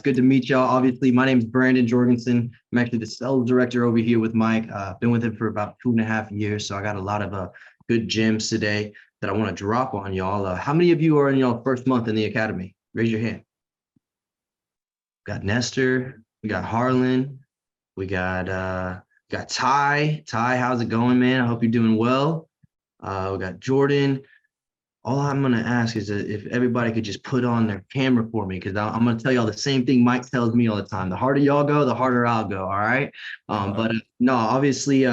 It's good to meet y'all. Obviously, my name is Brandon Jorgensen. I'm actually the sales director over here with Mike. Been with him for about 2.5 years, so I got a lot of good gems today that I want to drop on y'all. How many of you are in y'all first month in the academy? Raise your hand. Got Nestor, we got Harlan, we got Ty. Ty, how's it going, man? I hope you're doing well. We got Jordan. All I'm going to ask is that if everybody could just put on their camera for me, because I'm going to tell y'all the same thing Mike tells me all the time. The harder y'all go, the harder I'll go. All right. But no, obviously,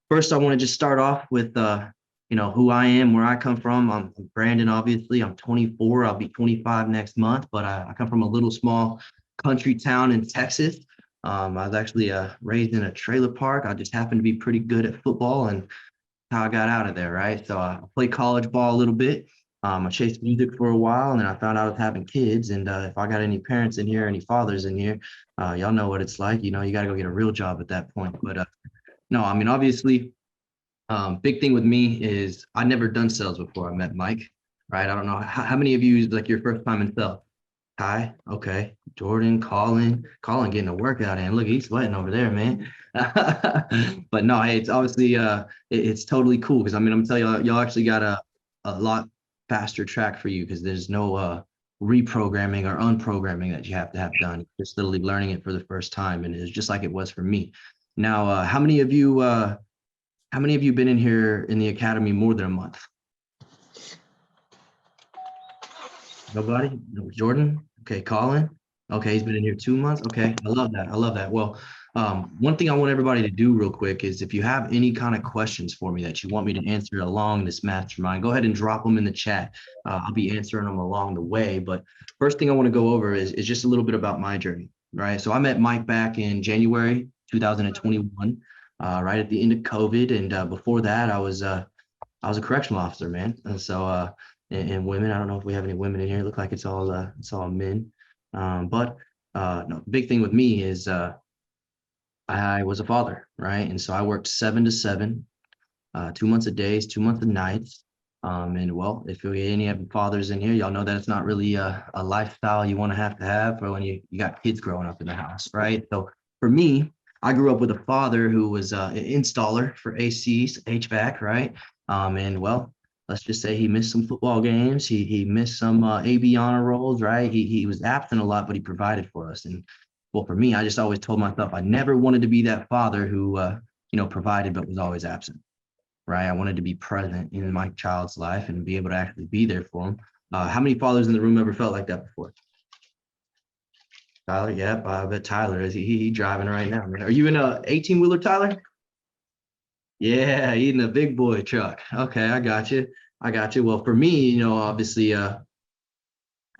first, I want to just start off with, who I am, where I come from. I'm Brandon, obviously. I'm 24. I'll be 25 next month, but I come from a little small country town in Texas. I was actually raised in a trailer park. I just happened to be pretty good at football and how I got out of there, right? So I played college ball a little bit. I chased music for a while, and then I found out I was having kids. And if I got any parents in here, any fathers in here, y'all know what it's like. You got to go get a real job at that point. But no, I mean, obviously, big thing with me is I never done sales before I met Mike, right? I don't know how many of you like your first time in sales. Hi, okay. Jordan, Colin getting a workout in. Look, he's sweating over there, man. But no, hey, it's obviously it's totally cool because I'm telling y'all actually got a lot faster track for you because there's no reprogramming or unprogramming that you have to have done. Just literally learning it for the first time, and it's just like it was for me. Now, how many of you been in here in the academy more than a month? Nobody? No, Jordan? Okay, Colin? Okay, he's been in here 2 months. Okay, I love that. Well, one thing I want everybody to do real quick is if you have any kind of questions for me that you want me to answer along this mastermind, go ahead and drop them in the chat. I'll be answering them along the way. But first thing I want to go over is just a little bit about my journey, right? So I met Mike back in January 2021, right at the end of COVID. And before that, I was a correctional officer, man. And so and women, I don't know if we have any women in here. It looks like it's all men. But no, big thing with me is I was a father, right? And so I worked 7 to 7, 2 months of days, 2 months of nights. And well, if we any of the fathers in here, y'all know that it's not really a lifestyle you want to have for when you got kids growing up in the house, right? So for me, I grew up with a father who was an installer for ACs, HVAC, right? And well, let's just say he missed some football games. He missed some AB honor rolls, right? He was absent a lot, but he provided for us. And well, for me, I just always told myself I never wanted to be that father who, provided but was always absent, right? I wanted to be present in my child's life and be able to actually be there for him. How many fathers in the room ever felt like that before? Tyler, yeah, I bet Tyler is. He driving right now, man. Are you in a 18-wheeler, Tyler? Yeah, eating a big boy truck. Okay, I got you. Well, for me, obviously,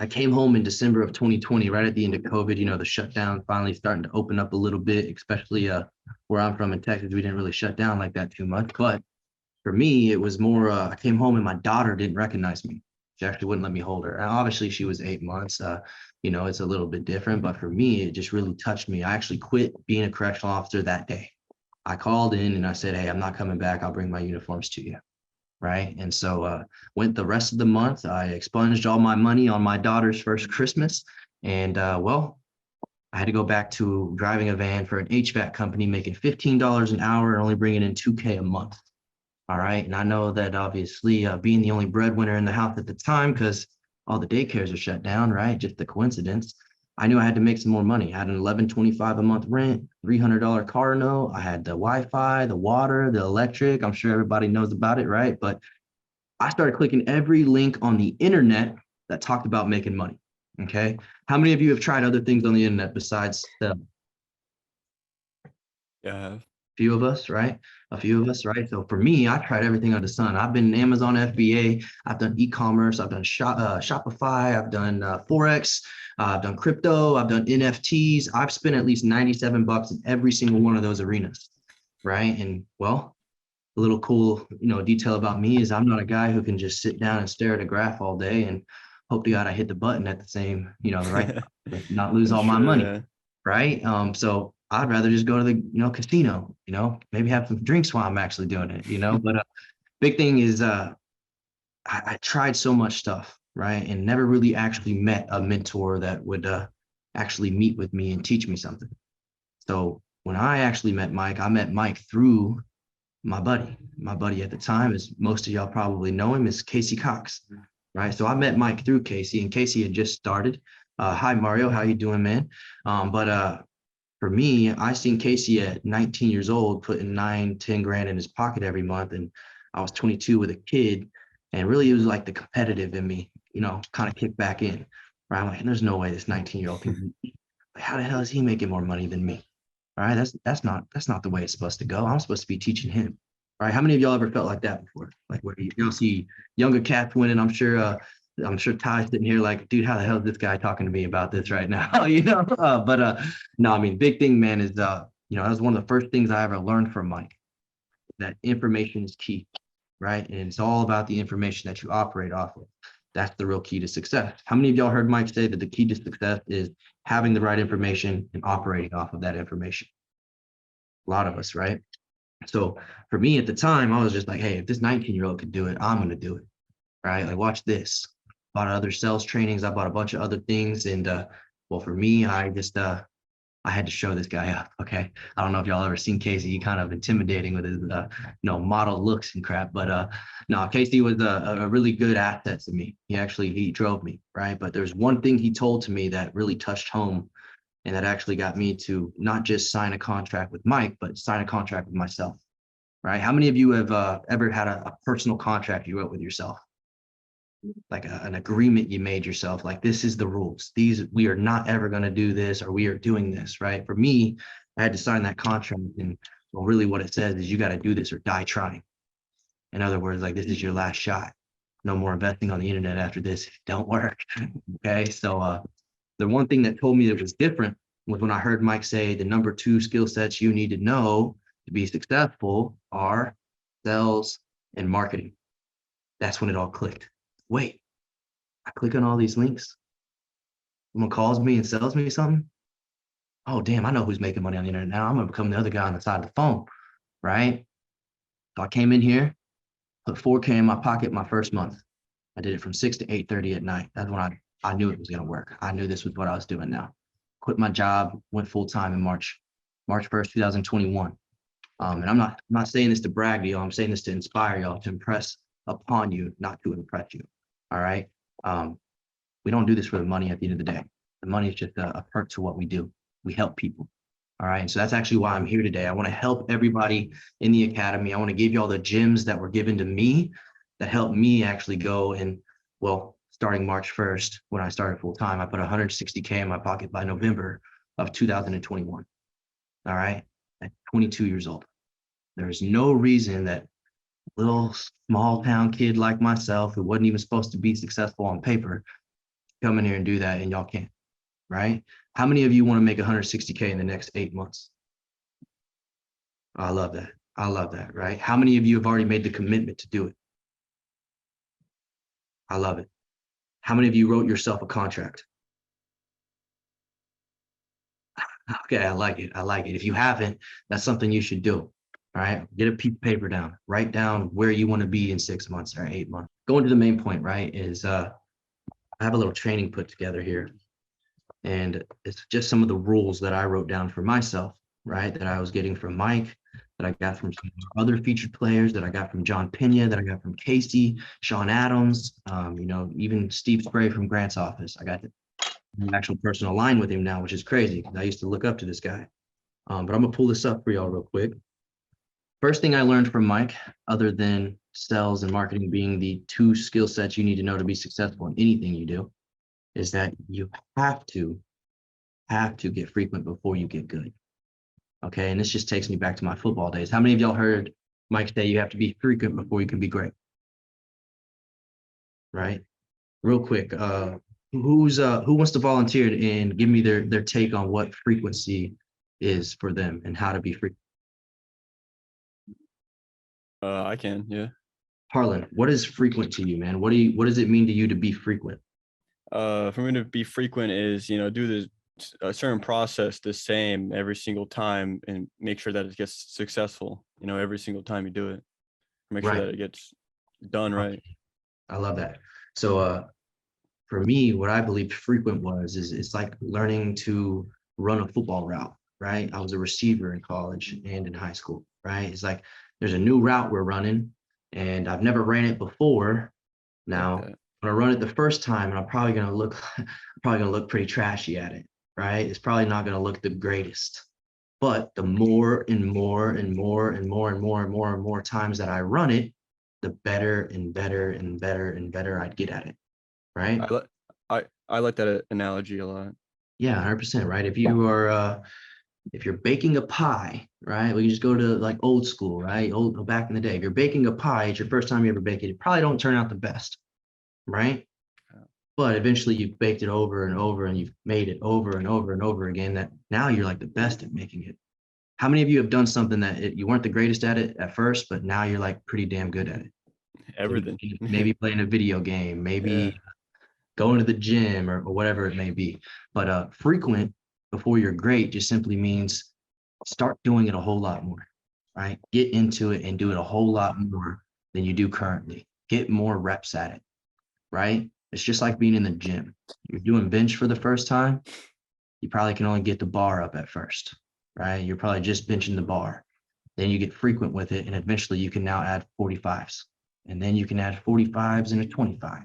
I came home in December of 2020, right at the end of COVID. The shutdown finally starting to open up a little bit, especially where I'm from in Texas. We didn't really shut down like that too much. But for me, it was more, I came home and my daughter didn't recognize me. She actually wouldn't let me hold her. And obviously, she was 8 months. It's a little bit different. But for me, it just really touched me. I actually quit being a correctional officer that day. I called in and I said, hey, I'm not coming back. I'll bring my uniforms to you. Right. And so went the rest of the month. I expunged all my money on my daughter's first Christmas. And well, I had to go back to driving a van for an HVAC company, making $15 an hour and only bringing in $2K a month. All right. And I know that obviously being the only breadwinner in the house at the time, because all the daycares are shut down, right? Just a coincidence. I knew I had to make some more money. I had an $11.25 a month rent, $300 car note. I had the Wi-Fi, the water, the electric. I'm sure everybody knows about it, right? But I started clicking every link on the internet that talked about making money. Okay. How many of you have tried other things on the internet besides the Yeah. few of us, right? A few of us, right? So for me, I tried everything under the sun. I've been Amazon FBA. I've done e-commerce. I've done Shopify. I've done Forex. I've done crypto. I've done NFTs. I've spent at least $97 in every single one of those arenas, right? And well, a little cool, detail about me is I'm not a guy who can just sit down and stare at a graph all day and hope to God I hit the button at the same, the right time, not lose all my money, Yeah. right? So I'd rather just go to the, casino, maybe have some drinks while I'm actually doing it, but big thing is I tried so much stuff, right? And never really actually met a mentor that would actually meet with me and teach me something. So when I actually met Mike, I met Mike through my buddy. My buddy at the time, as most of y'all probably know him, is Casey Cox, right? So I met Mike through Casey, and Casey had just started. Hi, Mario. How you doing, man? But for me, I seen Casey at 19 years old, putting 9, 10 grand in his pocket every month. And I was 22 with a kid. And really, it was like the competitive in me, kind of kicked back in. Right? I'm like, there's no way this 19-year-old can, like, how the hell is he making more money than me? All right. That's not the way it's supposed to go. I'm supposed to be teaching him. Right. How many of y'all ever felt like that before? Like where you'll see younger cats winning. I'm sure Ty's sitting here like, dude, how the hell is this guy talking to me about this right now? But no, I mean, big thing, man, is that was one of the first things I ever learned from Mike, that information is key, right? And it's all about the information that you operate off of. That's the real key to success. How many of y'all heard Mike say that the key to success is having the right information and operating off of that information? A lot of us, right? So for me at the time, I was just like, hey, if this 19-year-old could do it, I'm going to do it, right? Like, watch this. Bought other sales trainings. I bought a bunch of other things. And well, for me, I had to show this guy up. Okay. I don't know if y'all ever seen Casey. He kind of intimidating with his, model looks and crap. But no, Casey was a really good asset to me. He drove me, right? But there's one thing he told to me that really touched home, and that actually got me to not just sign a contract with Mike, but sign a contract with myself, right? How many of you have ever had a personal contract you wrote with yourself? Like an agreement you made yourself, like, this is the rules. We are not ever going to do this, or we are doing this, right? For me, I had to sign that contract, and well, really what it says is you got to do this or die trying. In other words, like, this is your last shot. No more investing on the internet after this. It don't work. Okay. So the one thing that told me it was different was when I heard Mike say the number 2 skill sets you need to know to be successful are sales and marketing. That's when it all clicked. Wait, I click on all these links. Someone calls me and sells me something. Oh, damn, I know who's making money on the internet now. I'm going to become the other guy on the side of the phone, right? So I came in here, put 4K in my pocket my first month. I did it from 6 to 8:30 at night. That's when I knew it was going to work. I knew this was what I was doing now. Quit my job, went full time in March 1st, 2021. And I'm not saying this to brag to y'all. I'm saying this to inspire y'all, to impress upon you, not to impress you. All right. We don't do this for the money at the end of the day. The money is just a perk to what we do. We help people. All right. And so that's actually why I'm here today. I want to help everybody in the academy. I want to give you all the gems that were given to me that helped me actually go and, well, starting March 1st, when I started full time, I put 160K in my pocket by November of 2021. All right. At 22 years old. There's no reason that a little small town kid like myself, who wasn't even supposed to be successful on paper, come in here and do that, and y'all can't, right? How many of you want to make 160K in the next 8 months? I love that. I love that, right? How many of you have already made the commitment to do it? I love it. How many of you wrote yourself a contract? Okay, I like it. I like it. If you haven't, that's something you should do. All right, get a piece of paper down. Write down where you want to be in 6 months or 8 months. Going to the main point, right, is I have a little training put together here. And it's just some of the rules that I wrote down for myself, right? That I was getting from Mike, that I got from some other featured players, that I got from John Pena, that I got from Casey, Sean Adams, even Steve Spray from Grant's office. I got an actual personal line with him now, which is crazy because I used to look up to this guy. But I'm gonna pull this up for y'all real quick. First thing I learned from Mike, other than sales and marketing being the 2 skill sets you need to know to be successful in anything you do, is that you have to get frequent before you get good. Okay. And this just takes me back to my football days. How many of y'all heard Mike say you have to be frequent before you can be great? Right. Real quick. Who wants to volunteer and give me their take on what frequency is for them and how to be frequent? I can, yeah. Harlan, what is frequent to you, man? What does it mean to you to be frequent? For me to be frequent is, do a certain process the same every single time and make sure that it gets successful, every single time you do it. Make sure Right. that it gets done right. I love that. So for me, what I believed frequent is it's like learning to run a football route, right? I was a receiver in college and in high school, right? It's like there's a new route we're running and I've never ran it before. Now, Okay. when I run it the first time, and I'm probably gonna look probably gonna look pretty trashy at it, right? It's probably not gonna look the greatest. But the more and more and more and more and more and more and more times that I run it, the better and better and better and better I'd get at it, right? I like I like that analogy a lot. Yeah, 100%, right? If you're baking a pie, right? We can just go to like old school, right? Old back in the day. If you're baking a pie, it's your first time you ever bake it, it probably don't turn out the best, right? Yeah. But eventually you've baked it over and over and you've made it over and over and over again that now you're like the best at making it. How many of you have done something that you weren't the greatest at it at first, but now you're like pretty damn good at it? So Everything. maybe playing a video game, Yeah. maybe going to the gym or whatever it may be. But frequent before you're great just simply means start doing it a whole lot more, right? Get into it and do it a whole lot more than you do currently. Get more reps at it, right? It's just like being in the gym. You're doing bench for the first time, you probably can only get the bar up at first, right? You're probably just benching the bar. Then you get frequent with it, and eventually you can now add 45s. And then you can add 45s and a 25.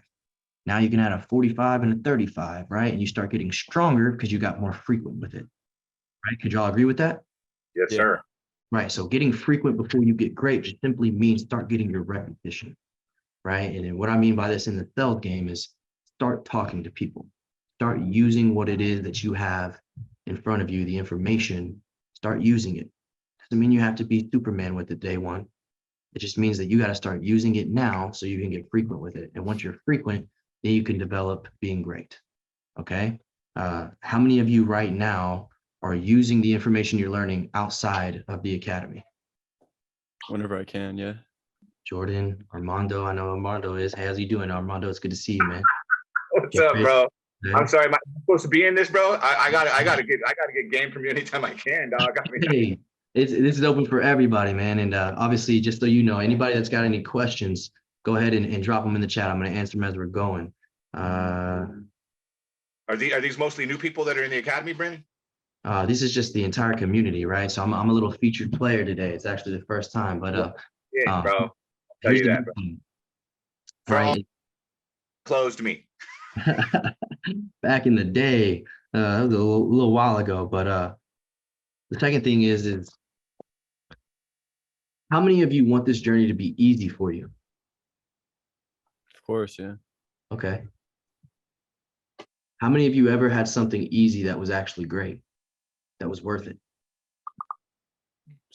Now you can add a 45 and a 35, right? And you start getting stronger because you got more frequent with it, right? Could y'all agree with that? Yes, Yeah. sir. Right. So getting frequent before you get great just simply means start getting your repetition, right? And then what I mean by this in the sales game is start talking to people, start using what it is that you have in front of you, the information, start using it. Doesn't mean you have to be Superman with it day one. It just means that you got to start using it now so you can get frequent with it. And once you're frequent, then you can develop being great. Okay. How many of you right now are using the information you're learning outside of the academy? Whenever I can. Yeah. Jordan, Armando, I know Armando is. How's he doing, Armando? It's good to see you, man. What's Yeah, up, bro? man. I'm sorry, am I supposed to be in this, bro? I gotta get game from you anytime I can, dog. I mean, Hey, this is open for everybody, man. And obviously, just so you know, anybody that's got any questions, go ahead and drop them in the chat. I'm going to answer them as we're going. are these mostly new people that are in the academy, Brandon? This is just the entire community, right? So I'm a little featured player today. It's actually the first time, but Yeah, bro. I'll tell here's you the that, big bro. thing, For all right? closed me. Back in the day, that was a little while ago, but the second thing is how many of you want this journey to be easy for you? Of course. Yeah. Okay. How many of you ever had something easy that was actually great, that was worth it?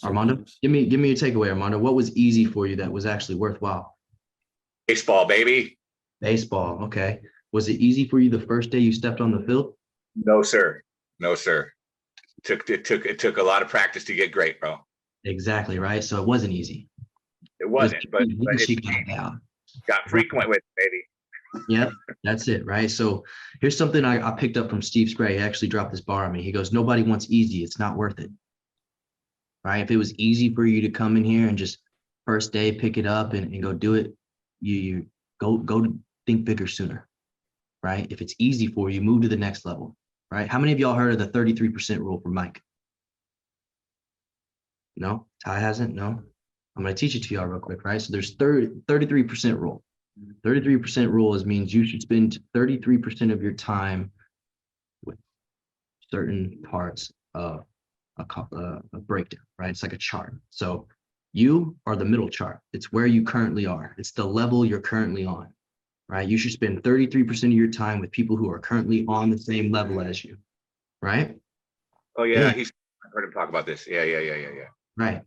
Armando, Sometimes. give me your takeaway, Armando. What was easy for you that was actually worthwhile? Baseball, baby. Baseball. Okay. Was it easy for you the first day you stepped on the field? No, sir. No, sir. It took a lot of practice to get great, bro. Exactly, right? So it wasn't easy. It wasn't, but It it got frequent with it, baby. Yep, that's it, right? So here's something I picked up from Steve Spray. He actually dropped this bar on me. He goes, nobody wants easy. It's not worth it, right? If it was easy for you to come in here and just first day pick it up and go do it, you go to think bigger sooner, right? If it's easy for you, move to the next level, right? How many of y'all heard of the 33% rule from Mike? No? Ty hasn't? No? I'm going to teach it to y'all real quick, right? So there's 33% rule. 33% rule means you should spend 33% of your time with certain parts of a breakdown, right? It's like a chart. So you are the middle chart. It's where you currently are. It's the level you're currently on, right? You should spend 33% of your time with people who are currently on the same level as you, right? Oh yeah, Yeah. I heard him talk about this. Yeah. Right.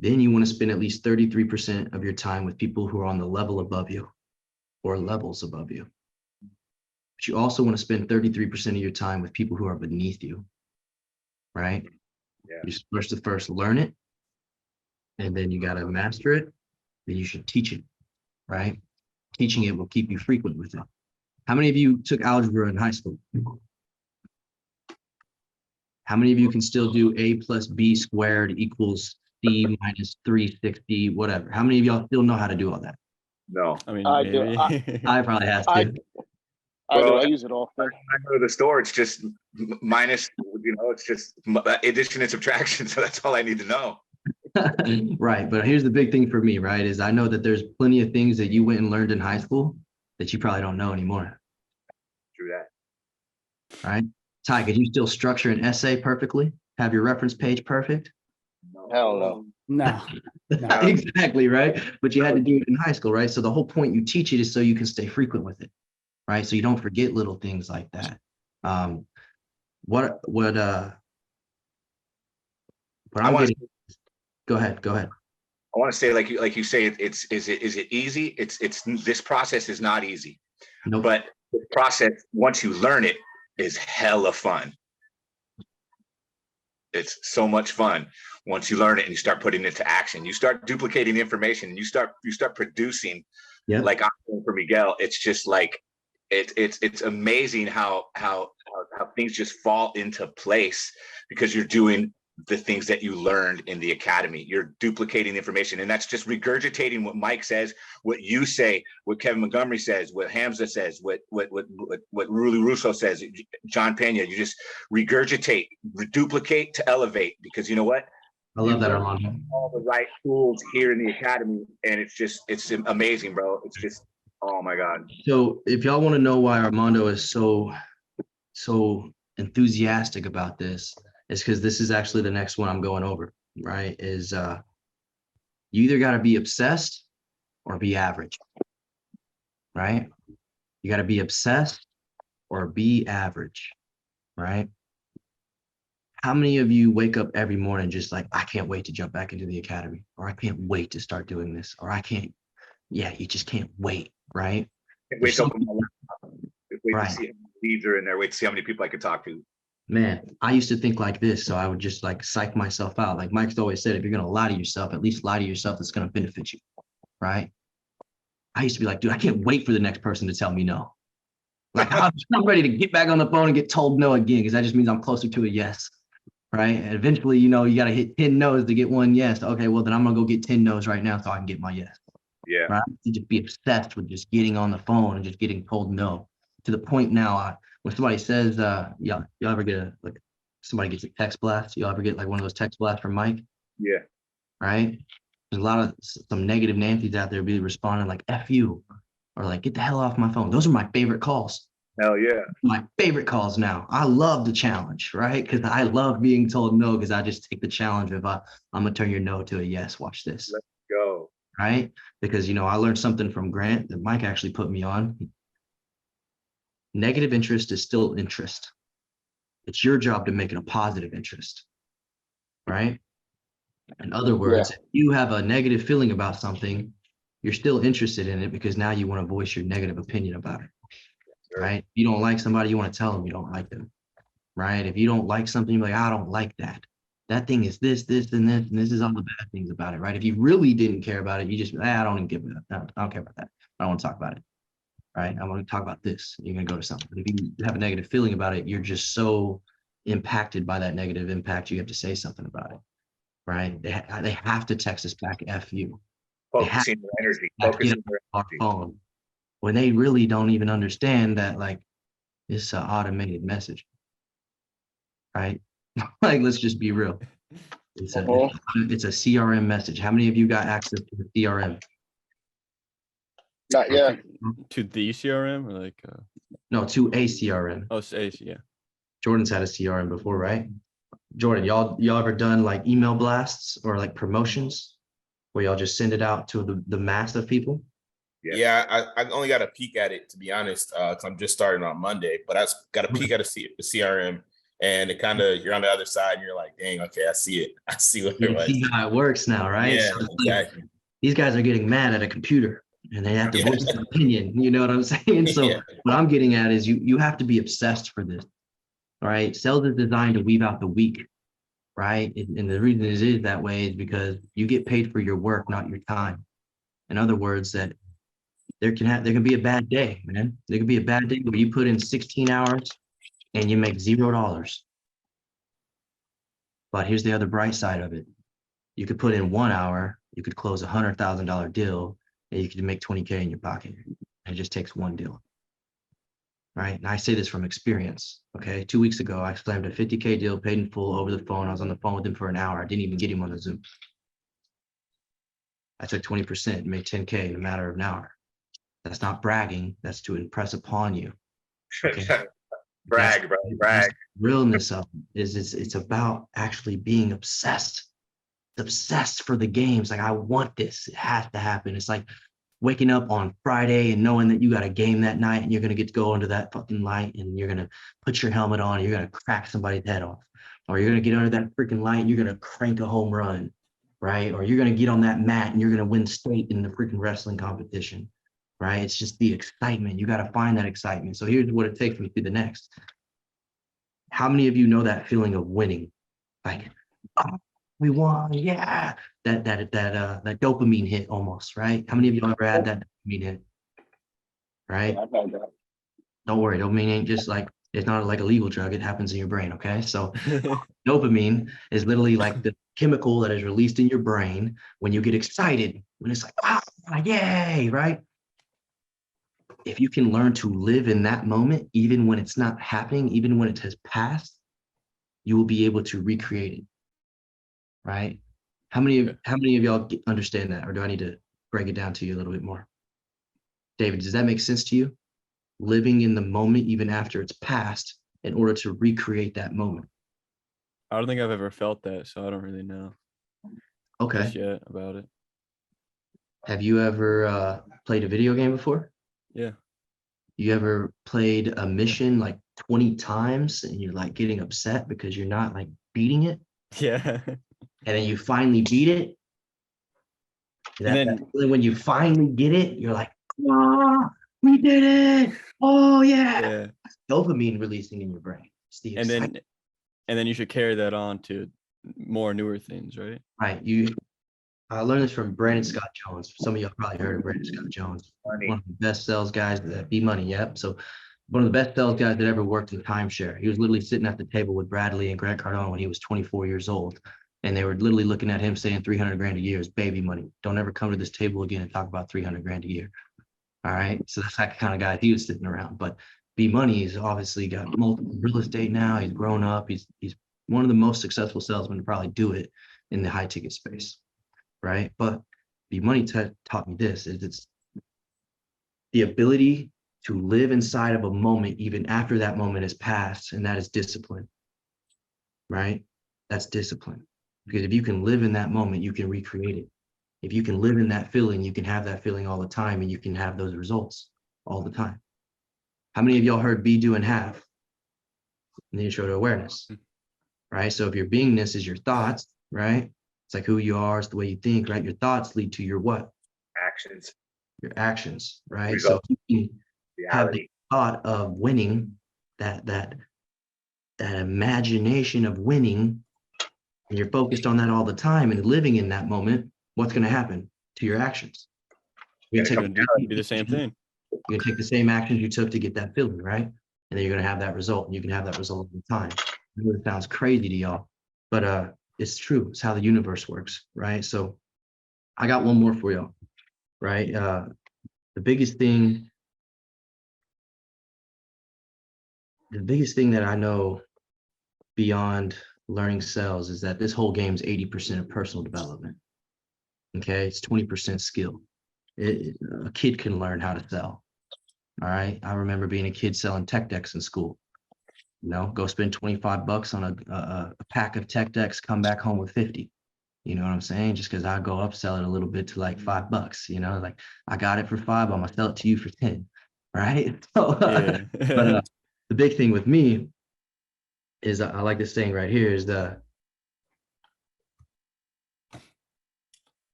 Then you want to spend at least 33% of your time with people who are on the level above you or levels above you. But you also want to spend 33% of your time with people who are beneath you, right? Yeah. You're supposed to first learn it, and then you got to master it, then you should teach it, right? Teaching it will keep you frequent with it. How many of you took algebra in high school? How many of you can still do a plus b squared equals c minus 360, whatever? How many of y'all still know how to do all that? No. I mean, I maybe. do. I probably have I to. I do. Well, I use it often. I go to the store. It's just minus, it's just addition and subtraction. So that's all I need to know. Right. But here's the big thing for me, right, is I know that there's plenty of things that you went and learned in high school that you probably don't know anymore. True that. Right. Ty, could you still structure an essay perfectly? Have your reference page perfect? Hell no. No. No. Exactly, right? But you had to do it in high school, right? So the whole point you teach it is so you can stay frequent with it, right? So you don't forget little things like that. What I'm getting, go ahead. I want to say, like you say, is it easy? It's this process is not easy, Nope. but the process, once you learn it, is hella fun. It's so much fun once you learn it and you start putting it to action. You start duplicating information and you start producing. Yep. Like I'm doing for Miguel. It's just like it's amazing how things just fall into place because you're doing the things that you learned in the academy. You're duplicating information, and that's just regurgitating what Mike says, what you say, what Kevin Montgomery says, what Hamza says, what Ruli Russo says, John Pena. You just regurgitate, duplicate to elevate, because you know what? I love that, Armando. All the right tools here in the academy, and it's amazing, bro. It's just, oh my God. So if y'all want to know why Armando is so enthusiastic about this, is because this is actually the next one I'm going over, right? Is you either got to be obsessed or be average, right? You got to be obsessed or be average, right? How many of you wake up every morning just like, I can't wait to jump back into the academy, or I can't wait to start doing this, or you just can't wait, right? Wait to open my laptop. Wait Right. to see how many leads are in there. Wait to see how many people I could talk to. Man, I used to think like this, so I would just like psych myself out. Like Mike's always said, if you're going to lie to yourself, at least lie to yourself that's going to benefit you, right? I used to be like, dude, I can't wait for the next person to tell me no. Like I'm ready to get back on the phone and get told no again, because that just means I'm closer to a yes, right? And eventually, you got to hit 10 no's to get one yes. Okay, well, then I'm going to go get 10 no's right now so I can get my yes. Yeah. Right? You just be obsessed with just getting on the phone and just getting told no, to the point now when somebody says, y'all ever get somebody gets a text blast, y'all ever get like one of those text blasts from Mike? Yeah. Right? There's a lot of some negative Nancy's out there be responding like F you, or like get the hell off my phone. Those are my favorite calls. Hell yeah. My favorite calls now. I love the challenge, right? Because I love being told no, because I just take the challenge of I'm gonna turn your no to a yes. Watch this. Let's go. Right? Because I learned something from Grant that Mike actually put me on. Negative interest is still interest. It's your job to make it a positive interest, right? In other words, if you have a negative feeling about something, you're still interested in it because now you want to voice your negative opinion about it, right? If you don't like somebody, you want to tell them you don't like them, right? If you don't like something, you're like, I don't like that. That thing is this, and this, and this is all the bad things about it, right? If you really didn't care about it, you just, I don't even give it up. I don't care about that. I don't want to talk about it. Right? I want to talk about this. You're going to go to something. If you have a negative feeling about it, you're just so impacted by that negative impact, you have to say something about it. Right? They have to text us back, F you. Focusing their energy. Focusing their Our energy. phone, when they really don't even understand that, like, it's an automated message. Right? Like, let's just be real. It's a CRM message. How many of you got access to the CRM? Not yet. To the CRM or like No, to a CRM. oh, it's AC, yeah. Jordan's had a CRM before, right? Jordan, y'all ever done like email blasts or like promotions where y'all just send it out to the mass of people? Yeah, I only got a peek at it, to be honest, because I'm just starting on Monday, but I got a peek at the CRM, and it kind of, you're on the other side and you're like, dang, okay, I see it. I see what it was. See how it works now, right? Yeah, So exactly. these guys are getting mad at a computer and they have to voice their opinion. You know what I'm saying? So what I'm getting at is you have to be obsessed for this. All right. Sales is designed to weave out the weak, right? And the reason it is that way is because you get paid for your work, not your time. In other words, that there can be a bad day, man. There can be a bad day where you put in 16 hours and you make $0. But here's the other bright side of it. You could put in 1 hour, you could close $100,000 deal, and you could make 20K in your pocket. It just takes one deal. right? And I say this from experience. Okay. 2 weeks ago, I slammed a 50K deal, paid in full over the phone. I was on the phone with him for an hour. I didn't even get him on the Zoom. I took 20% and made 10K in a matter of an hour. That's not bragging. That's to impress upon you. Okay. Brag, bro, brag. Realness of it is it's about actually being obsessed for the games. Like, I want this. It has to happen. It's like waking up on Friday and knowing that you got a game that night and you're going to get to go under that fucking light and you're going to put your helmet on and you're going to crack somebody's head off. Or you're going to get under that freaking light and you're going to crank a home run, right? Or you're going to get on that mat and you're going to win state in the freaking wrestling competition, right? It's just the excitement. You got to find that excitement. So here's what it takes me to the next. How many of you know that feeling of winning? Like, oh, we won, yeah. That dopamine hit almost, right? How many of you ever had that dopamine hit? Right? I've had that. Don't worry, dopamine ain't just like, it's not like a legal drug, it happens in your brain, okay? So dopamine is literally like the chemical that is released in your brain when you get excited, when it's like, wow, yay, right? If you can learn to live in that moment, even when it's not happening, even when it has passed, you will be able to recreate it, right? How many of y'all understand that, or do I need to break it down to you a little bit more? David, does that make sense to you? Living in the moment, even after it's passed, in order to recreate that moment. I don't think I've ever felt that, so I don't really know Okay. just yet about it. Have you ever played a video game before? Yeah. You ever played a mission like 20 times and you're like getting upset because you're not like beating it? Yeah. And then you finally beat it. And then When you finally get it, you're like, oh, we did it. Oh yeah. yeah. Dopamine releasing in your brain. It's the excitement. And then you should carry that on to more newer things, right? Right. I learned this from Brandon Scott Jones. Some of y'all probably heard of Brandon Scott Jones. Money. One of the best sales guys that B-Money. Yep. So one of the best sales guys that ever worked in timeshare. He was literally sitting at the table with Bradley and Grant Cardone when he was 24 years old. And they were literally looking at him saying 300 grand a year is baby money. Don't ever come to this table again and talk about 300 grand a year. All right. So that's that kind of guy he was sitting around. But B-Money has obviously got multiple real estate now. He's grown up. He's one of the most successful salesmen to probably do it in the high ticket space. Right. But B-Money taught me this, is it's the ability to live inside of a moment even after that moment has passed, and that is discipline. Right? That's discipline. Because if you can live in that moment, you can recreate it. If you can live in that feeling, you can have that feeling all the time, and you can have those results all the time. How many of y'all heard be, do, and have in the intro to awareness? Right? So if your beingness is your thoughts, right? It's like who you are, it's the way you think, right? Your thoughts lead to your what? Actions. Your actions, right? Results. So if you can have Reality. the thought of winning, that imagination of winning, and you're focused on that all the time and living in that moment, what's going to happen to your actions? You're You're going gonna to do the same thing. You're going to take the same actions you took to get that feeling, right? And then you're going to have that result, and you can have that result all the time. I know it sounds crazy to y'all, but it's true. It's how the universe works, right? So I got one more for y'all, right? The biggest thing that I know beyond learning sales is that this whole game is 80% of personal development. Okay, it's 20% skill. A kid can learn how to sell. All right, I remember being a kid selling tech decks in school. You know, go spend $25 on a pack of tech decks, come back home with 50. You know what I'm saying? Just because I go upsell it a little bit to like $5. You know, like I got it for $5, I'm gonna sell it to you for 10. Right? So, Yeah. but the big thing with me is I like this saying right here is y'all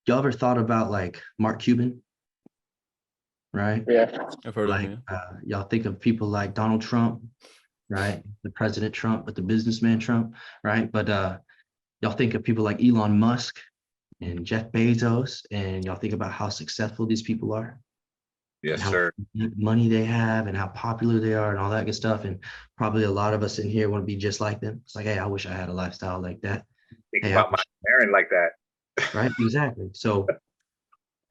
ever thought about like Mark Cuban? Right? Yeah. I've heard of Like him. y'all think of people like Donald Trump, right? The President Trump, but the businessman Trump, right? But y'all think of people like Elon Musk and Jeff Bezos, and y'all think about how successful these people are. Yes, How sir. much money they have and how popular they are and all that good stuff. And probably a lot of us in here want to be just like them. It's like, hey, I wish I had a lifestyle like that. Think Hey, about my parent like that. right? Exactly. So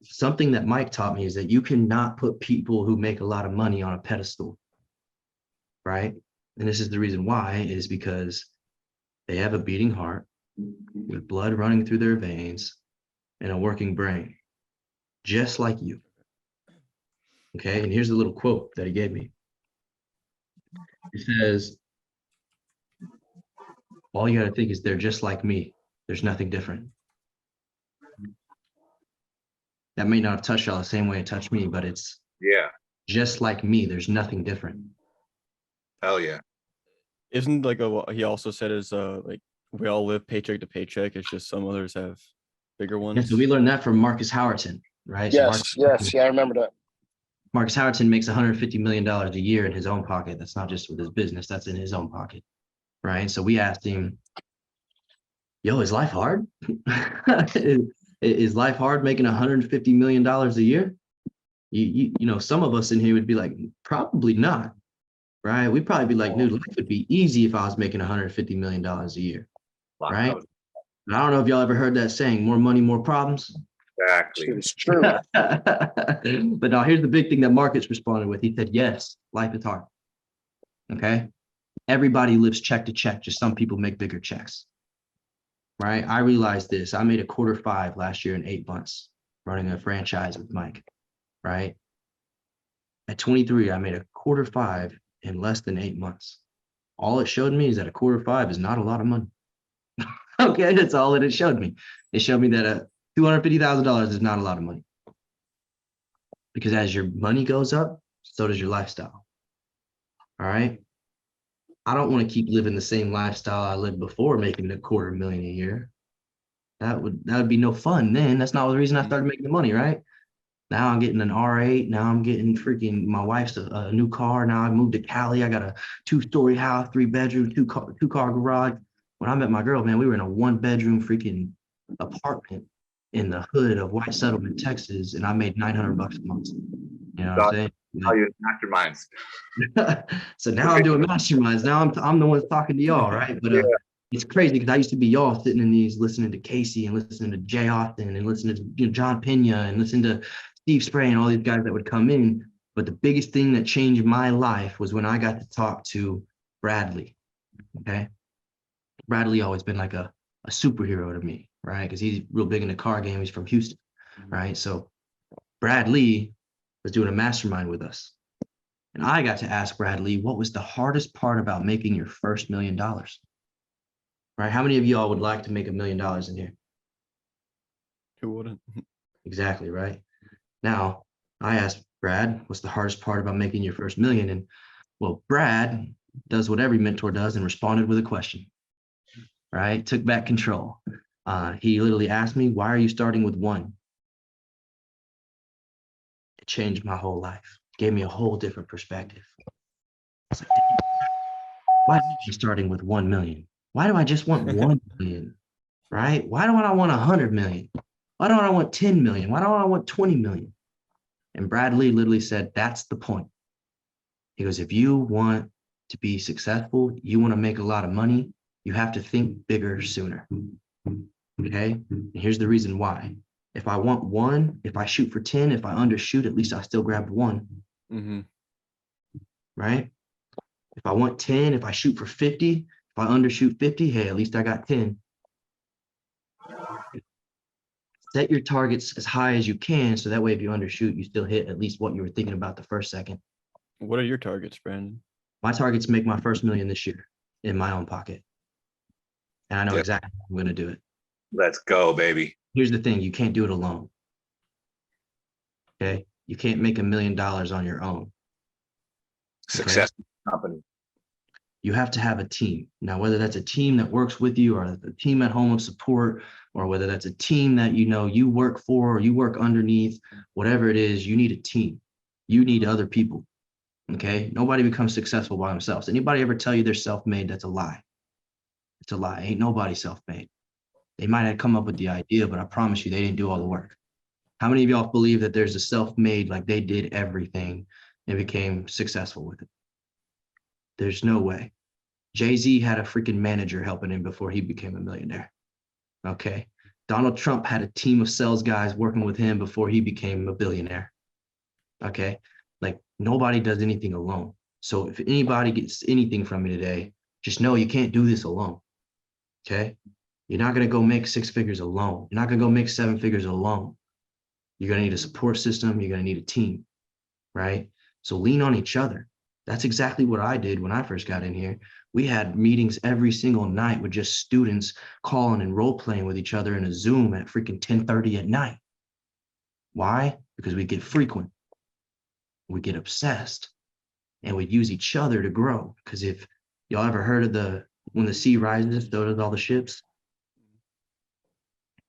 something that Mike taught me is that you cannot put people who make a lot of money on a pedestal, right? And this is the reason why, is because they have a beating heart with blood running through their veins and a working brain, just like you. Okay, and here's a little quote that he gave me. It says, all you got to think is they're just like me. There's nothing different. That may not have touched y'all the same way it touched me, but it's just like me. There's nothing different. Hell yeah. Isn't like he also said is like we all live paycheck to paycheck. It's just some others have bigger And ones. so we learned that from Marcus Howerton, right? So Yes. Yeah, I remember that. Marcus Howerton makes $150 million a year in his own pocket. That's not just with his business, that's in his own pocket, right? So we asked him, yo, is life hard? Is life hard making $150 million a year? You know, some of us in here would be like, probably not, right? We'd probably be like, dude, life would be easy if I was making $150 million a year, right? And I don't know if y'all ever heard that saying, more money, more problems. Exactly. It's true. But now here's the big thing that Marcus responded with. He said, yes, life is hard. Okay. Everybody lives check to check. Just some people make bigger checks. Right. I realized this. I made a $250,000 last year in 8 months running a franchise with Mike. Right. At 23, I made a $250,000 in less than 8 months. All it showed me is that a $250,000 is not a lot of money. Okay. That's all that it showed me. It showed me that $250,000 is not a lot of money. Because as your money goes up, so does your lifestyle. All right. I don't want to keep living the same lifestyle I lived before making $250,000 a year. That would be no fun then. That's not the reason I started making the money, right? Now I'm getting an R8. Now I'm getting freaking my wife's a new car. Now I moved to Cali. I got a 2-story house, 3-bedroom, two-car garage. When I met my girl, man, we were in a 1-bedroom freaking apartment in the hood of White Settlement, Texas, and I made $900 a month. You know what I'm saying? How you masterminds. So now I'm doing masterminds. Now I'm the one talking to y'all, right? But it's crazy because I used to be y'all sitting in these listening to Casey and listening to Jay Austin and listening to John Pena and listening to Steve Spray and all these guys that would come in. But the biggest thing that changed my life was when I got to talk to Bradley. Okay. Bradley always been like a superhero to me, right? Because he's real big in the car game. He's from Houston, right? So Bradley was doing a mastermind with us. And I got to ask Bradley, what was the hardest part about making your first $1 million? Right? How many of y'all would like to make $1 million in here? Who wouldn't? Exactly, right? Now, I asked Brad, what's the hardest part about making your first $1 million? And well, Brad does what every mentor does and responded with a question, right? Took back control. He literally asked me, why are you starting with one? It changed my whole life. Gave me a whole different perspective. I was like, why am I starting with 1 million? Why do I just want 1 million? Right? Why don't I want 100 million? Why don't I want 10 million? Why don't I want 20 million? And Bradley literally said, that's the point. He goes, if you want to be successful, you want to make a lot of money, you have to think bigger sooner. Okay? And here's the reason why. If I want 1, if I shoot for 10, if I undershoot, at least I still grabbed 1. Mm-hmm. Right? If I want 10, if I shoot for 50, if I undershoot 50, hey, at least I got 10. Set your targets as high as you can, so that way if you undershoot, you still hit at least what you were thinking about the first second. What are your targets, Brandon? My target's make my first $1 million this year in my own pocket. And I know exactly how I'm going to do it. Let's go, baby. Here's the thing, you can't do it alone. Okay? You can't make $1 million on your own. Success company. You have to have a team. Now, whether that's a team that works with you or a team at home of support, or whether that's a team that you work for or you work underneath, whatever it is, you need a team. You need other people. Okay? Nobody becomes successful by themselves. Anybody ever tell you they're self-made? That's a lie. It's a lie. Ain't nobody self-made. They might have come up with the idea, but I promise you they didn't do all the work. How many of y'all believe that there's a self-made, like they did everything and became successful with it? There's no way. Jay-Z had a freaking manager helping him before he became a millionaire. Okay. Donald Trump had a team of sales guys working with him before he became a billionaire. Okay. Like nobody does anything alone. So if anybody gets anything from me today, just know you can't do this alone. Okay. You're not going to go make 6 figures alone. You're not going to go make 7 figures alone. You're going to need a support system. You're going to need a team, right? So lean on each other. That's exactly what I did when I first got in here. We had meetings every single night with just students calling and role playing with each other in a Zoom at freaking 10:30 at night. Why? Because we get frequent, we get obsessed, and we use each other to grow. Because if y'all ever heard of when the sea rises, so does all the ships,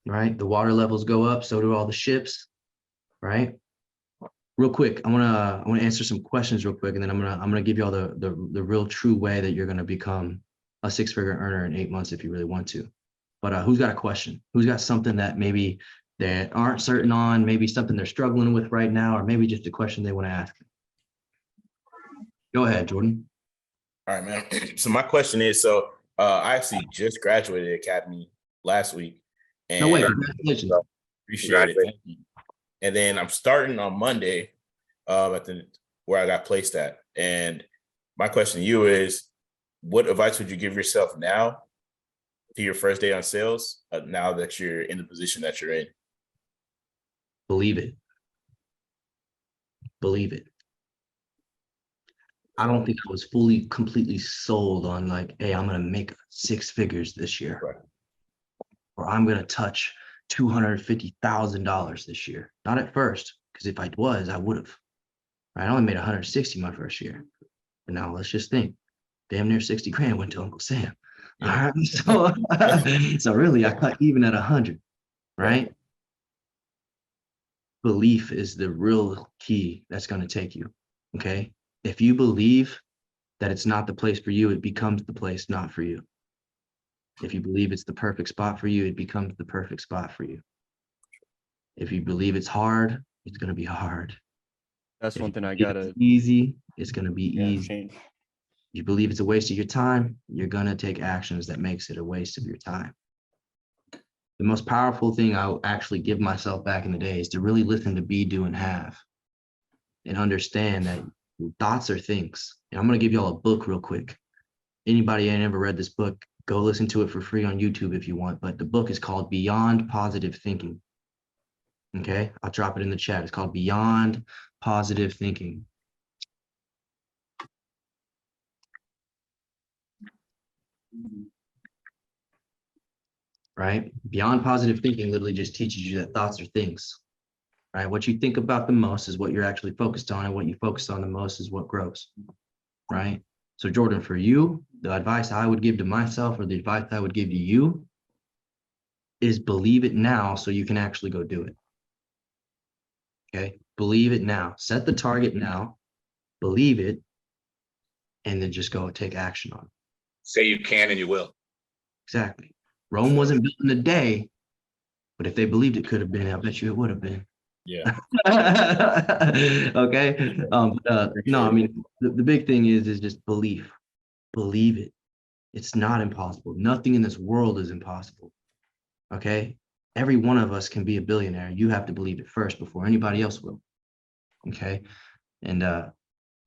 right? The water levels go up, so do all the ships, right? Real quick, I want to answer some questions real quick, and then I'm gonna give y'all the real true way that you're gonna become a 6-figure earner in 8 months if you really want to. But who's got a question? Who's got something that maybe they aren't certain on, maybe something they're struggling with right now, or maybe just a question they want to ask? Go ahead, Jordan. All right, man. So my question is, I actually just graduated Academy last week. And No way, congratulations. Appreciate it. Thank you. And then I'm starting on Monday where I got placed at. And my question to you is, what advice would you give yourself now to your first day on sales, now that you're in the position that you're in? Believe it. Believe it. I don't think I was completely sold on like, hey, I'm going to make 6 figures this year. Right. Or I'm going to touch $250,000 this year. Not at first, because if I was, I would have. I only made 160 my first year. But now let's just think, damn near 60 grand went to Uncle Sam. Yeah. All right. So really, I cut even at 100, right? Belief is the real key that's going to take you. Okay. If you believe that it's not the place for you, it becomes the place not for you. If you believe it's the perfect spot for you, it becomes the perfect spot for you. If you believe it's hard, it's going to be hard. That's If one you thing I believe gotta it's easy, it's going to be easy. change. If you believe it's a waste of your time, you're going to take actions that makes it a waste of your time. The most powerful thing I will actually give myself back in the day is to really listen to be, do, and have, and understand that thoughts are things. And I'm going to give y'all a book real quick. Anybody ain't ever read this book, go listen to it for free on YouTube if you want. But the book is called Beyond Positive Thinking. Okay, I'll drop it in the chat. It's called Beyond Positive Thinking. Right? Beyond Positive Thinking literally just teaches you that thoughts are things. Right? What you think about the most is what you're actually focused on, and what you focus on the most is what grows. Right? So Jordan, for you, the advice I would give to myself, or the advice I would give to you, is believe it now so you can actually go do it. Okay? Believe it now. Set the target now, believe it, and then just go take action on it. Say you can and you will. Exactly. Rome wasn't built in a day, but if they believed it could have been, I bet you it would have been. Yeah. Okay. No, I mean, the big thing is just belief. Believe it. It's not impossible. Nothing in this world is impossible. Okay. Every one of us can be a billionaire. You have to believe it first before anybody else will. Okay. And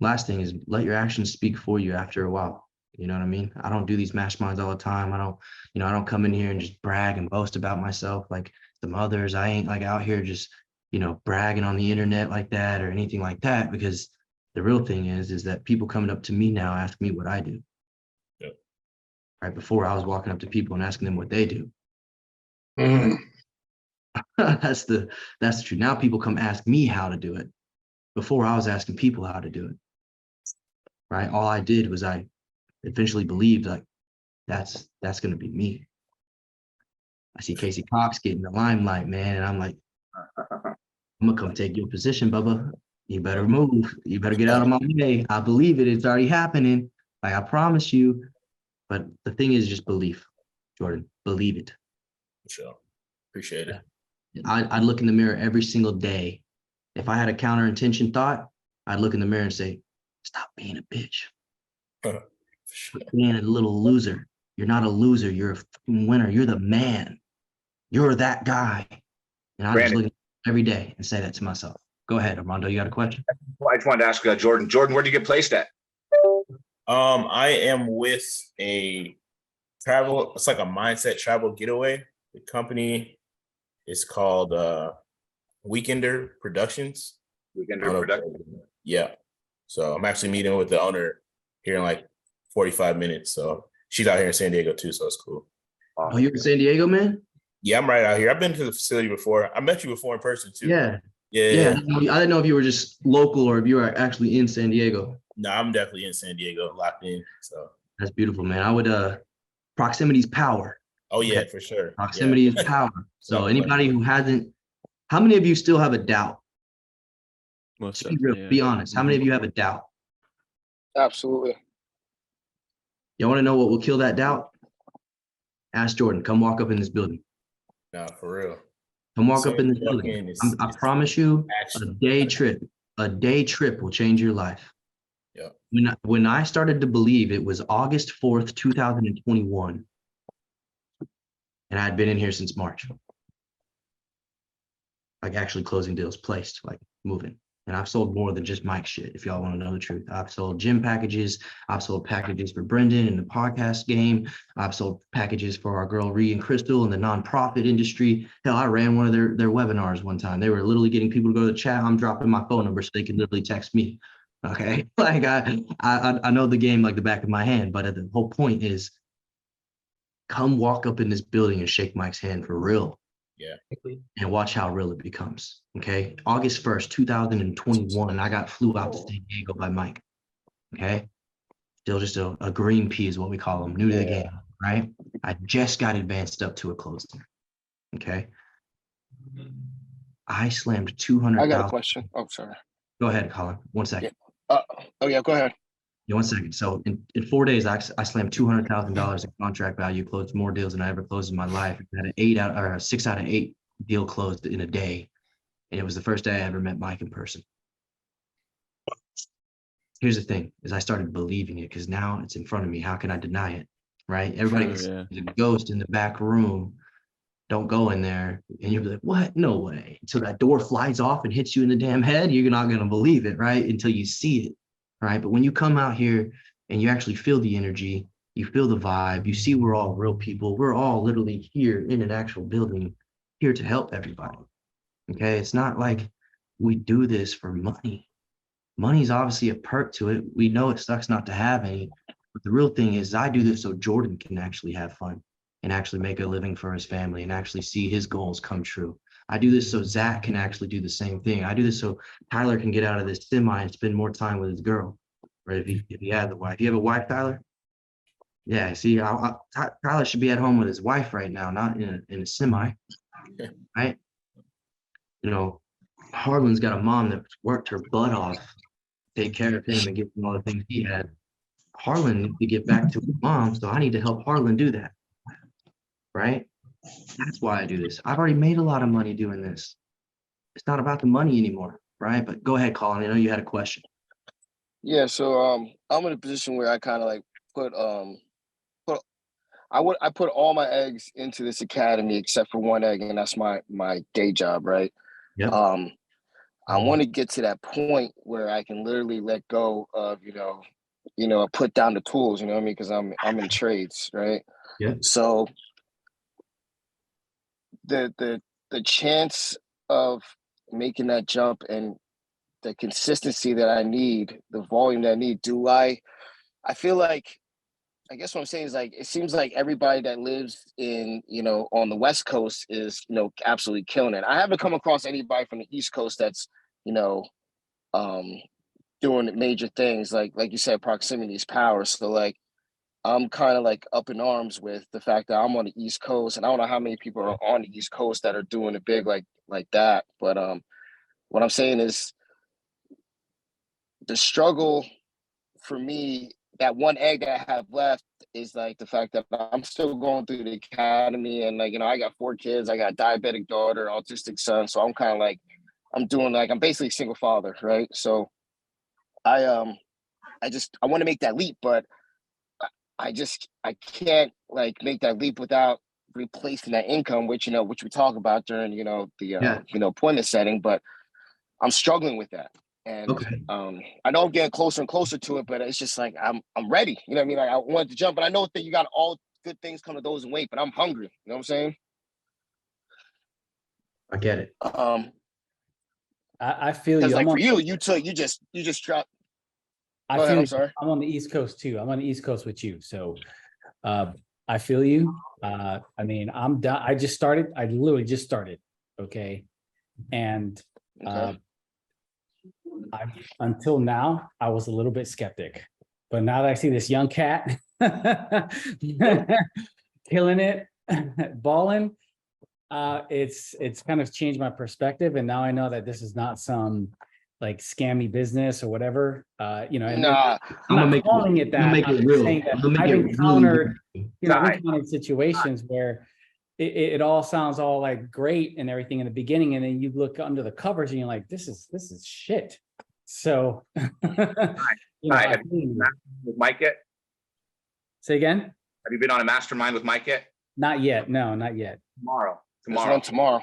last thing is let your actions speak for you after a while. You know what I mean? I don't do these masterminds all the time. I don't come in here and just brag and boast about myself like some others. I ain't like out here just, bragging on the internet like that or anything like that, because the real thing is that people coming up to me now ask me what I do. Yep. Right before, I was walking up to people and asking them what they do. That's the truth. Now people come ask me how to do it. Before, I was asking people how to do it. Right? All I did was I eventually believed like that's going to be me. I see Casey Cox getting the limelight, man, and I'm like, I'm gonna come take your position, Bubba. You better move. You better get out of my way. I believe it. It's already happening. Like I promise you. But the thing is just belief, Jordan. Believe it. For sure. Appreciate it. I'd look in the mirror every single day. If I had a counter intention thought, I'd look in the mirror and say, stop being a bitch. Sure. Being a little loser. You're not a loser. You're a winner. You're the man. You're that guy. And I just Brandon. look at it every day and say that to myself. Go ahead, Armando. You got a question? I just wanted to ask Jordan. Jordan, where'd you get placed at? I am with a travel. It's like a mindset travel getaway. The company is called Weekender Productions. Weekender Production. Yeah. So I'm actually meeting with the owner here in like 45 minutes. So she's out here in San Diego too. So it's cool. Oh, you're in San Diego, man? Yeah, I'm right out here. I've been to the facility before. I met you before in person too. Yeah. Yeah. I didn't know if you were just local or if you were actually in San Diego. No, I'm definitely in San Diego, locked in. So That's beautiful, man. I would proximity is power. oh yeah, Okay. for sure. Proximity is power. So anybody who hasn't, how many of you still have a doubt? Most Be real, be honest. How many of you have a doubt? Absolutely. You want to know what will kill that doubt? Ask Jordan. Come walk up in this building. No, for real. Come walk up in this building. I promise you, a day trip will change your life. Yeah. When I started to believe, it was August 4th, 2021. And I had been in here since March. Like actually closing deals, placed, like moving. And I've sold more than just Mike shit, if y'all want to know the truth. I've sold gym packages. I've sold packages for Brendan in the podcast game. I've sold packages for our girl Ree and Crystal in the nonprofit industry. Hell, I ran one of their webinars one time. They were literally getting people to go to the chat. I'm dropping my phone number so they can literally text me. Okay. Like I know the game like the back of my hand, but the whole point is come walk up in this building and shake Mike's hand for real. Yeah. And watch how real it becomes. Okay. August 1st, 2021, I flew out to San Diego by Mike. Okay. Still just a green pea is what we call them, new to the game, right? I just got advanced up to a closing. Okay. I slammed 200,000. I got a question. Oh, sorry. Go ahead, Colin. 1 second. Oh yeah, go ahead. Yeah, 1 second. So in 4 days, I slammed $200,000 in contract value, closed more deals than I ever closed in my life. I had a 6 out of 8 deal closed in a day. And it was the first day I ever met Mike in person. Here's the thing, is I started believing it because now it's in front of me. How can I deny it? Right? Everybody can see there's a ghost in the back room. Don't go in there. And you'll be like, what? No way. Until that door flies off and hits you in the damn head, you're not going to believe it, right? Until you see it. Right. But when you come out here and you actually feel the energy, you feel the vibe, you see we're all real people. We're all literally here in an actual building, here to help everybody. Okay. It's not like we do this for money. Money's obviously a perk to it. We know it sucks not to have any. But the real thing is I do this so Jordan can actually have fun and actually make a living for his family and actually see his goals come true. I do this so Zach can actually do the same thing. I do this so Tyler can get out of this semi and spend more time with his girl, right? If he has a wife. You have a wife, Tyler? Yeah, see, Tyler should be at home with his wife right now, not in a semi, right? You know, Harlan's got a mom that worked her butt off, take care of him and give him all the things he had. Harlan needs to get back to his mom, so I need to help Harlan do that, right? That's why I do this. I've already made a lot of money doing this. It's not about the money anymore, right? But go ahead, Colin. I know you had a question. Yeah, so I'm in a position where I kind of like I put all my eggs into this academy except for one egg, and that's my day job, right? Yeah. I want to get to that point where I can literally let go of, put down the tools, you know what I mean? Because I'm in trades, right? Yeah. So the chance of making that jump and the consistency that I need, the volume that I need, I feel like, I guess what I'm saying is like, it seems like everybody that lives in, on the West Coast is, absolutely killing it. I haven't come across anybody from the East Coast that's, doing major things. Like you said, proximity is power. So like, I'm kind of like up in arms with the fact that I'm on the East Coast, and I don't know how many people are on the East Coast that are doing it big like that. But what I'm saying is the struggle for me, that one egg that I have left is like the fact that I'm still going through the academy, and like, I got 4 kids, I got a diabetic daughter, autistic son. So I'm kind of like, I'm basically a single father, right? So I want to make that leap, but I can't like make that leap without replacing that income, which we talk about during the appointment setting, but I'm struggling with that. And Okay. I know I'm getting closer and closer to it, but it's just like I'm ready. You know what I mean? Like I wanted to jump, but I know that you got all good things come to those who wait, but I'm hungry. You know what I'm saying? I get it. I feel Because you. like for you just dropped. I Go ahead, feel I'm you. sorry. I'm on the East Coast too. I'm on the East Coast with you. So I feel you. I mean, I'm done. I literally just started. Okay. And Okay. until now, I was a little bit skeptic. But now that I see this young cat killing it, balling, it's kind of changed my perspective. And now I know that this is not some like scammy business or whatever. And Nah, I'm gonna not make calling it that. make I'm it just real. saying that I'm gonna make I've it really encountered, real. I've encountered situations where it all sounds all like great and everything in the beginning, and then you look under the covers and you're like, this is shit. So, Hi, have you been with Mike yet? Say again? Have you been on a mastermind with Mike yet? Not yet. No, not yet. Tomorrow. there's one tomorrow.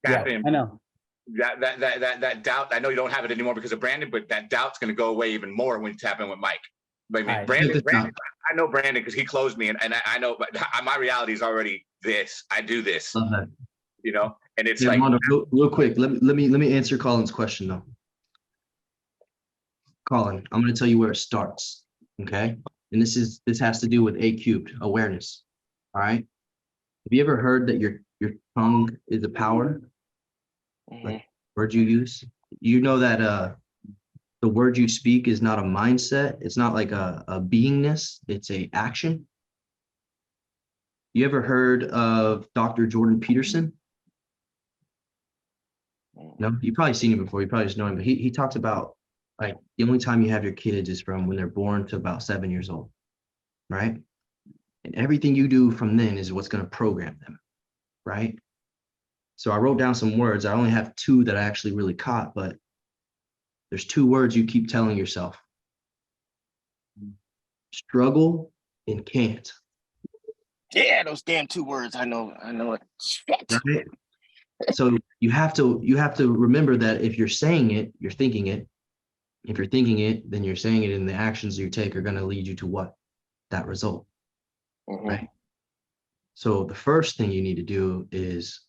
Tap Yeah, in. I know. That doubt. I know you don't have it anymore because of Brandon, but that doubt's going to go away even more when you tap in with Mike. But I mean, Right. Brandon, I know Brandon because he closed me, and I know, but my reality is already this. I do this, Love that. and it's Yeah, like Mondo, real quick. Let me answer Colin's question though. Colin, I'm going to tell you where it starts. Okay, and this has to do with A cubed, awareness. All right. Have you ever heard that your tongue is a power? Like word you use? You know that the word you speak is not a mindset. It's not like a beingness. It's a action. You ever heard of Dr. Jordan Peterson? No, you've probably seen him before. You probably just know him, but he talks about like the only time you have your kids is from when they're born to about 7 years old, right? And everything you do from then is what's going to program them, right? So I wrote down some words. I only have 2 that I actually really caught, but there's 2 words you keep telling yourself. Struggle and can't. Yeah, those damn 2 words. I know it. Shit. Right? So you have to remember that if you're saying it, you're thinking it. If you're thinking it, then you're saying it, and the actions you take are going to lead you to what? That result. Right? So the first thing you need to do is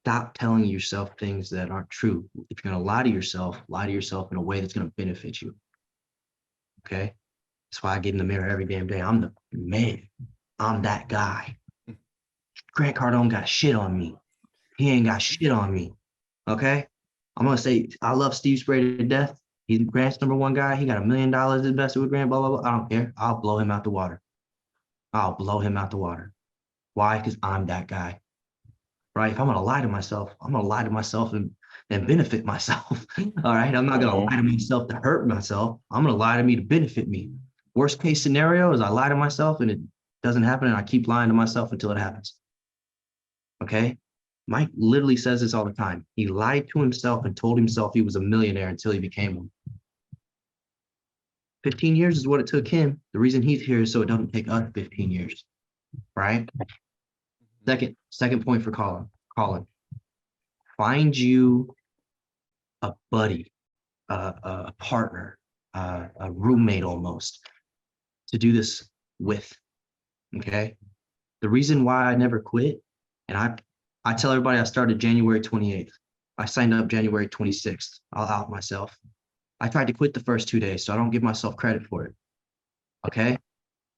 stop telling yourself things that aren't true. If you're going to lie to yourself in a way that's going to benefit you. Okay? That's why I get in the mirror every damn day. I'm the man. I'm that guy. Grant Cardone got shit on me. He ain't got shit on me. Okay? I'm going to say, I love Steve Spray to death. He's Grant's #1 guy. He got $1 million invested with Grant, blah, blah, blah. I don't care. I'll blow him out the water. Why? Because I'm that guy. Right? If I'm going to lie to myself, I'm going to lie to myself and benefit myself. All right? I'm not going to lie to myself to hurt myself. I'm going to lie to me to benefit me. Worst case scenario is I lie to myself and it doesn't happen, and I keep lying to myself until it happens. Okay? Mike literally says this all the time. He lied to himself and told himself he was a millionaire until he became one. 15 years is what it took him. The reason he's here is so it doesn't take us 15 years, right? Second point for Colin. Find you a buddy, a partner, a roommate almost to do this with, okay? The reason why I never quit, and I tell everybody I started January 28th. I signed up January 26th. I'll out myself. I tried to quit the first 2 days, so I don't give myself credit for it. Okay?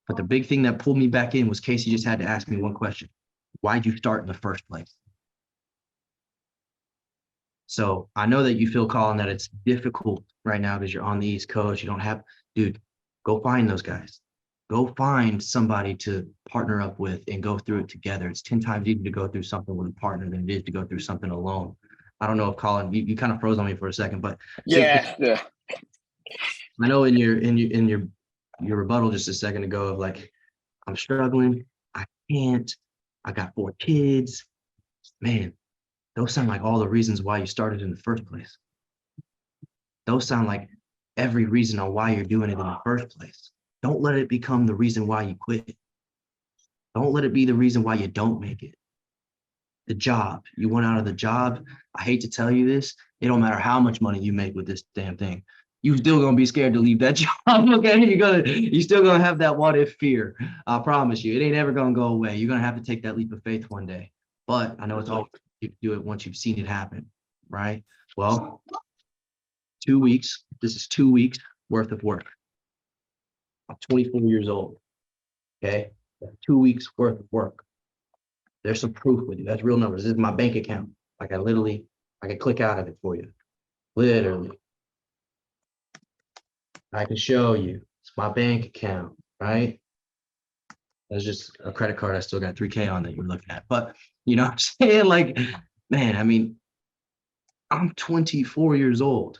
But the big thing that pulled me back in was Casey just had to ask me one question. Why'd you start in the first place? So I know that you feel, Colin, that it's difficult right now because you're on the East Coast. You don't have, dude, go find those guys. Go find somebody to partner up with and go through it together. It's 10 times easier to go through something with a partner than it is to go through something alone. I don't know if Colin, you kind of froze on me for a second, but yeah. I know in your rebuttal just a second ago of like, I'm struggling, I can't, I got 4 kids. Man, those sound like all the reasons why you started in the first place. Those sound like every reason on why you're doing it in the first place. Don't let it become the reason why you quit. Don't let it be the reason why you don't make it. the job. You want out of the job. I hate to tell you this. It don't matter how much money you make with this damn thing. You still gonna be scared to leave that job. Okay, you still gonna have that what if fear. I promise you, it ain't ever gonna go away. You're gonna have to take that leap of faith one day. But I know it's always you do it once you've seen it happen, right? Well, 2 weeks. This is 2 weeks worth of work. I'm 24 years old. Okay, 2 weeks worth of work. There's some proof with you. That's real numbers. This is my bank account. Like I can click out of it for you. Literally. I can show you. It's my bank account, right? That's just a credit card. I still got 3K on that you're looking at. But you know what I'm saying? Like, man, I mean, I'm 24 years old.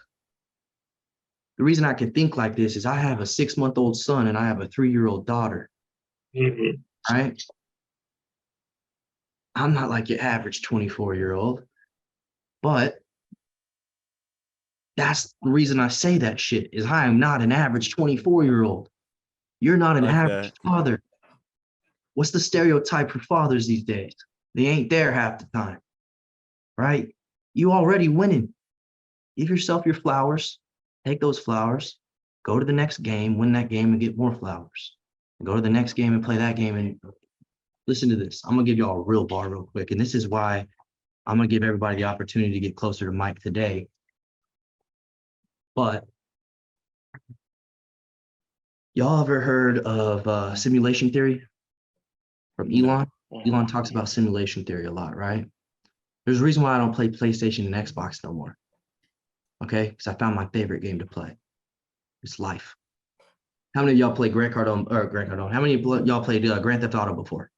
The reason I can think like this is I have a 6-month-old son and I have a 3-year-old daughter. Right? I'm not like your average 24-year-old, but that's the reason I say that shit is I am not an average 24-year-old. You're not an Like average that. father. What's the stereotype for fathers these days? They ain't there half the time, right? You already winning. Give yourself your flowers, take those flowers, go to the next game, win that game and get more flowers. And go to the next game and play that game. And listen to this. I'm gonna give y'all a real bar real quick. And this is why I'm gonna give everybody the opportunity to get closer to Mike today. But y'all ever heard of simulation theory from Elon? Elon talks about simulation theory a lot, right? There's a reason why I don't play PlayStation and Xbox no more. Okay, because I found my favorite game to play. It's life. How many of y'all played Grand Theft Auto? How many of y'all played Grand Theft Auto before?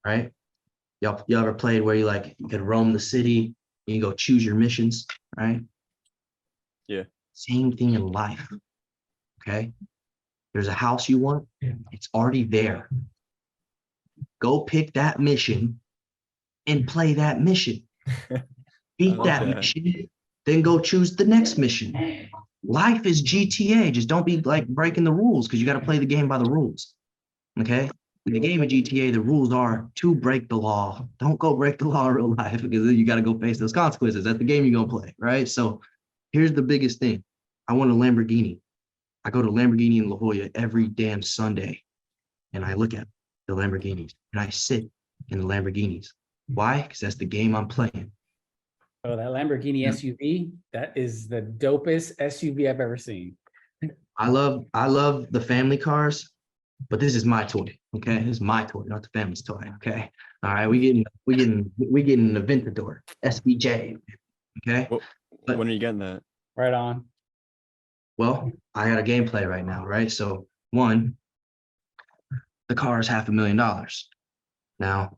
Right? Y'all ever played where you could roam the city, you can go choose your missions, right? Yeah. Same thing in life. Okay. There's a house you want, it's already there. Go pick that mission and play that mission. Beat that mission, then go choose the next mission. Life is GTA. Just don't be like breaking the rules because you got to play the game by the rules. Okay. In the game of GTA, the rules are to break the law. Don't go break the law in real life because then you got to go face those consequences. That's the game you're going to play, right? So here's the biggest thing. I want a Lamborghini. I go to Lamborghini in La Jolla every damn Sunday and I look at the Lamborghinis and I sit in the Lamborghinis. Why? Because that's the game I'm playing. Oh, that Lamborghini SUV, that is the dopest SUV I've ever seen. I love the family cars, but this is my toy. Okay, this is my toy, not the family's toy. Okay, all right, we getting an Aventador SVJ. Okay, When are you getting that? Right on. Well, I got a gameplay right now, right? So one, the car is $500,000. Now,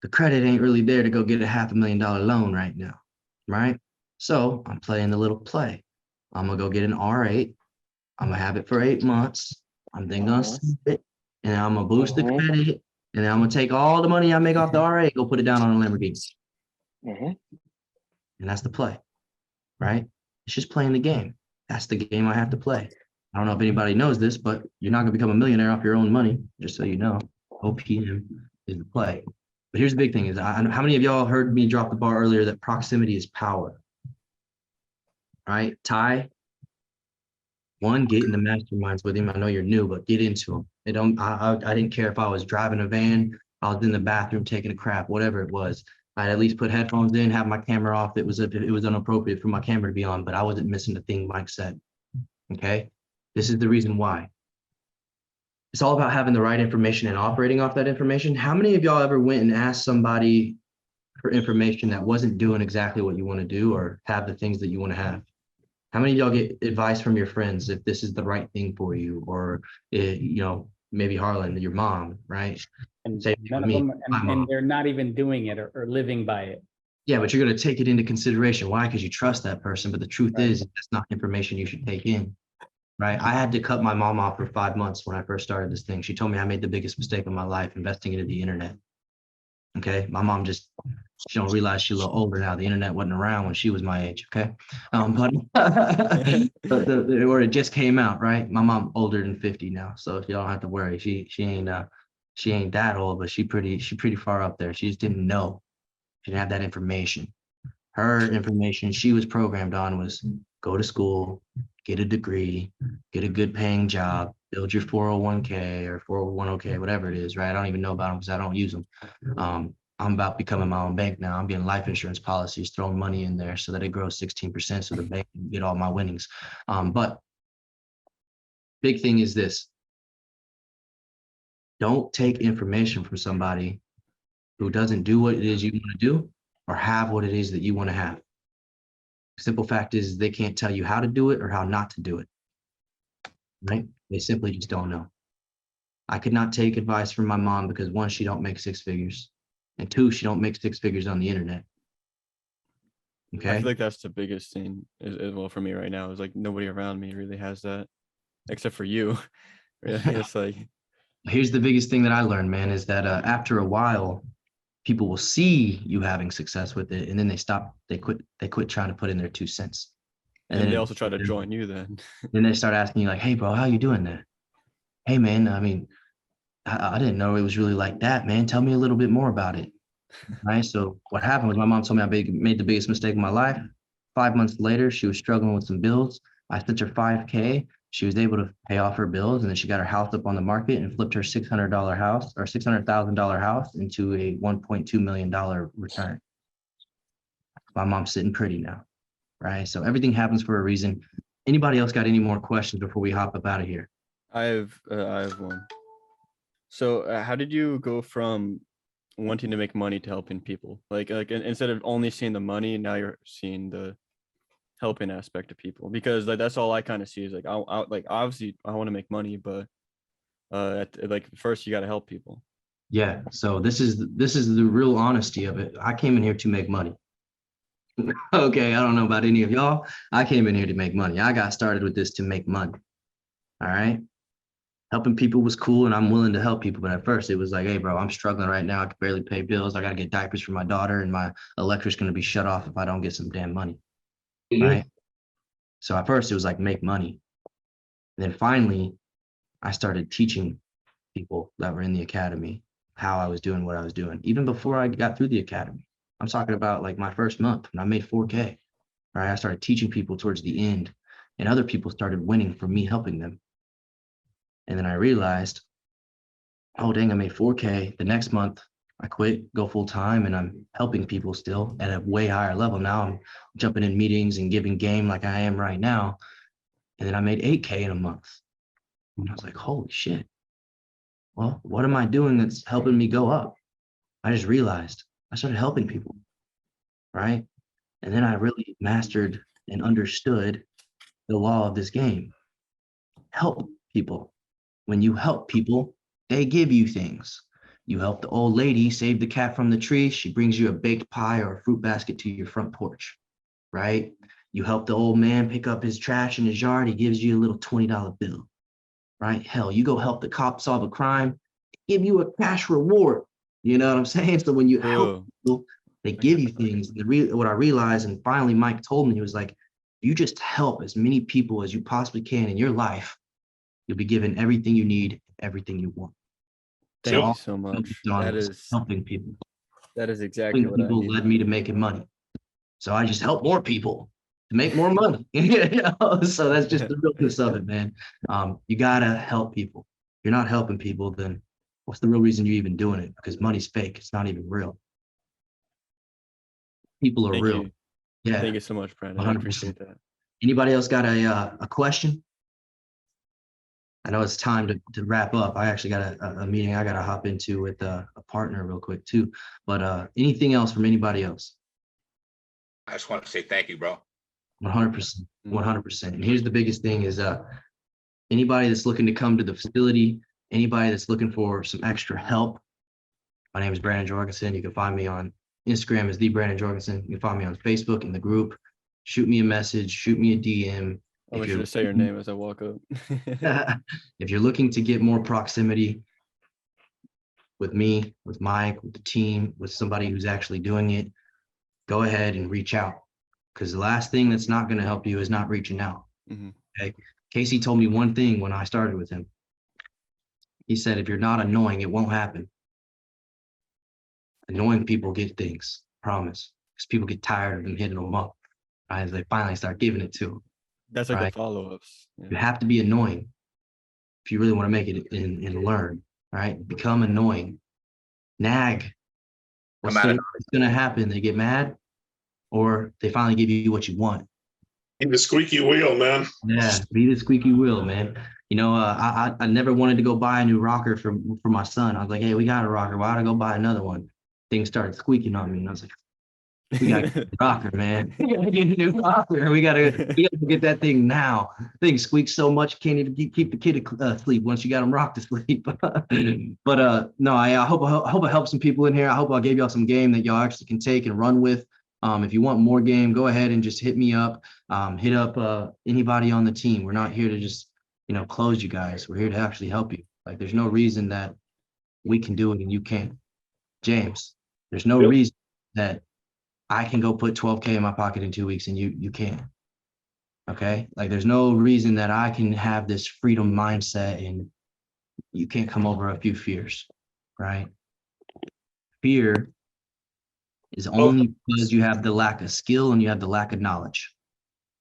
the credit ain't really there to go get a $500,000 loan right now, right? So I'm playing the little play. I'm gonna go get an R8. I'm gonna have it for 8 months. I'm then gonna sell it, and I'm gonna boost the credit, and then I'm gonna take all the money I make off the R8, go put it down on a Lamborghini. And that's the play, right? It's just playing the game. That's the game I have to play. I don't know if anybody knows this, but you're not gonna become a millionaire off your own money, just so you know. OPM is the play. But here's the big thing is, how many of y'all heard me drop the bar earlier that proximity is power? Right? Ty, one, get in the masterminds with him. I know you're new, but get into them. I didn't care if I was driving a van, I was in the bathroom taking a crap, whatever it was. I'd at least put headphones in, have my camera off. It was inappropriate for my camera to be on, but I wasn't missing a thing Mike said. Okay? This is the reason why. It's all about having the right information and operating off that information. How many of y'all ever went and asked somebody for information that wasn't doing exactly what you want to do or have the things that you want to have? How many of y'all get advice from your friends if this is the right thing for you, or maybe Harlan, your mom, right? And Say none of me, them, my and mom. they're not even doing it or living by it. Yeah, but you're going to take it into consideration. Why? Because you trust that person. But the truth Right. is, that's not information you should take in. Right. I had to cut my mom off for 5 months when I first started this thing. She told me I made the biggest mistake of my life investing into the internet. Okay. My mom she don't realize she's a little older now. The internet wasn't around when she was my age. Okay. But or it just came out, right? My mom older than 50 now. So y'all don't have to worry. She ain't She ain't that old, but she pretty far up there. She just didn't know. She didn't have that information. Her information she was programmed on was go to school, get a degree, get a good paying job, build your 401k or 401k, whatever it is, right? I don't even know about them because I don't use them. I'm about becoming my own bank now. I'm getting life insurance policies, throwing money in there so that it grows 16% so the bank can get all my winnings. But big thing is this. Don't take information from somebody who doesn't do what it is you want to do or have what it is that you want to have. Simple fact is they can't tell you how to do it or how not to do it, right? They simply just don't know. I could not take advice from my mom because one, she don't make six figures, and two, she don't make six figures on the internet. Okay. I feel like that's the biggest thing as well for me right now is like nobody around me really has that except for you. It's like, here's the biggest thing that I learned, man, is that after a while, people will see you having success with it, and then they quit trying to put in their 2 cents. and then they also try to join you then. Then they start asking you like, hey bro, how you doing that? Hey man, I mean, I didn't know it was really like that, man. Tell me a little bit more about it. Right. So what happened was my mom told me I made the biggest mistake of my life. 5 months later, she was struggling with some bills. I sent her $5K. She was able to pay off her bills, and then she got her house up on the market and flipped her $600 house or $600,000 house into a $1.2 million return. My mom's sitting pretty now, right? So everything happens for a reason. Anybody else got any more questions before we hop up out of here? I have one. So how did you go from wanting to make money to helping people? Like instead of only seeing the money, now you're seeing the helping aspect of people, because like that's all I kind of see is like I like obviously I want to make money, but like first you got to help people. Yeah. So this is the real honesty of it. I came in here to make money. Okay. I don't know about any of y'all. I came in here to make money. I got started with this to make money. All right. Helping people was cool and I'm willing to help people. But at first it was like, hey, bro, I'm struggling right now. I can barely pay bills. I got to get diapers for my daughter and my electric's going to be shut off if I don't get some damn money. Right. So at first it was like make money. And then finally, I started teaching people that were in the academy how I was doing what I was doing. Even before I got through the academy, I'm talking about like my first month and I made 4K. Right. I started teaching people towards the end and other people started winning from me helping them. And then I realized, oh, dang, I made 4K. The next month, I quit, go full time, and I'm helping people still at a way higher level. Now I'm jumping in meetings and giving game like I am right now. And then I made 8K in a month. And I was like, holy shit. Well, what am I doing that's helping me go up? I just realized I started helping people, right? And then I really mastered and understood the law of this game. Help people. When you help people, they give you things. You help the old lady save the cat from the tree. She brings you a baked pie or a fruit basket to your front porch, right? You help the old man pick up his trash in his yard. He gives you a little $20 bill, right? Hell, you go help the cop solve a crime, give you a cash reward. You know what I'm saying? So when you help people, they give you things. What I realized, and finally Mike told me, he was like, you just help as many people as you possibly can in your life, you'll be given everything you need, everything you want. Thank you so much. That is helping people. That is exactly what I need. Led me to making money. So I just help more people to make more money. So that's just the realness of it, man. You gotta help people. If you're not helping people, then what's the real reason you're even doing it? Because money's fake. It's not even real. People are real. Yeah. Thank you so much, Brandon. 100%. I appreciate that. Anybody else got a question? I know it's time to wrap up. I actually got a meeting I got to hop into with a partner real quick too. But anything else from anybody else? I just want to say thank you, bro. 100%, 100%. And here's the biggest thing is anybody that's looking to come to the facility, anybody that's looking for some extra help. My name is Brandon Jorgensen. You can find me on Instagram as the Brandon Jorgensen. You can find me on Facebook in the group. Shoot me a message, shoot me a DM. I want you to say your name as I walk up. If you're looking to get more proximity with me, with Mike, with the team, with somebody who's actually doing it, go ahead and reach out. Because the last thing that's not going to help you is not reaching out. Okay. Casey told me one thing when I started with him. He said, if you're not annoying, it won't happen. Annoying people get things, promise. Because people get tired of them hitting them up, right? As they finally start giving it to them. That's like Right. the follow-ups. You Yeah. have to be annoying if you really want to make it and learn, right? Become annoying. Nag. What's gonna happen? They get mad, or they finally give you what you want. In the squeaky wheel, man. Yeah, be the squeaky wheel, man. You know, I never wanted to go buy a new rocker for my son. I was like, hey, we got a rocker. Why'd I go buy another one? Things started squeaking on me, and I was like, we gotta get a rocker, man. We gotta get a new rocker. We gotta get that thing now. Thing squeaks so much, can't even keep the kid asleep once you got him rocked to sleep. But no, I hope I helped some people in here. I hope I gave y'all some game that y'all actually can take and run with. If you want more game, go ahead and just hit me up. Hit up anybody on the team. We're not here to just, you know, close you guys. We're here to actually help you. Like, there's no reason that we can do it and you can't. James, there's no reason that I can go put 12K in my pocket in 2 weeks and you can't. Okay. Like, there's no reason that I can have this freedom mindset and you can't come over a few fears, right? Fear is only because you have the lack of skill and you have the lack of knowledge.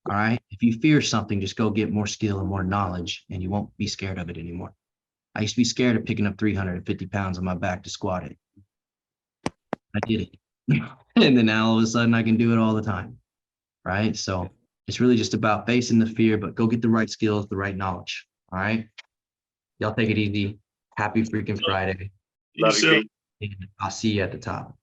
All right. If you fear something, just go get more skill and more knowledge and you won't be scared of it anymore. I used to be scared of picking up 350 pounds on my back to squat it. I did it. And then now all of a sudden I can do it all the time. Right. So it's really just about facing the fear, but go get the right skills, the right knowledge. All right. Y'all take it easy. Happy freaking Friday. Love you. And I'll see you at the top.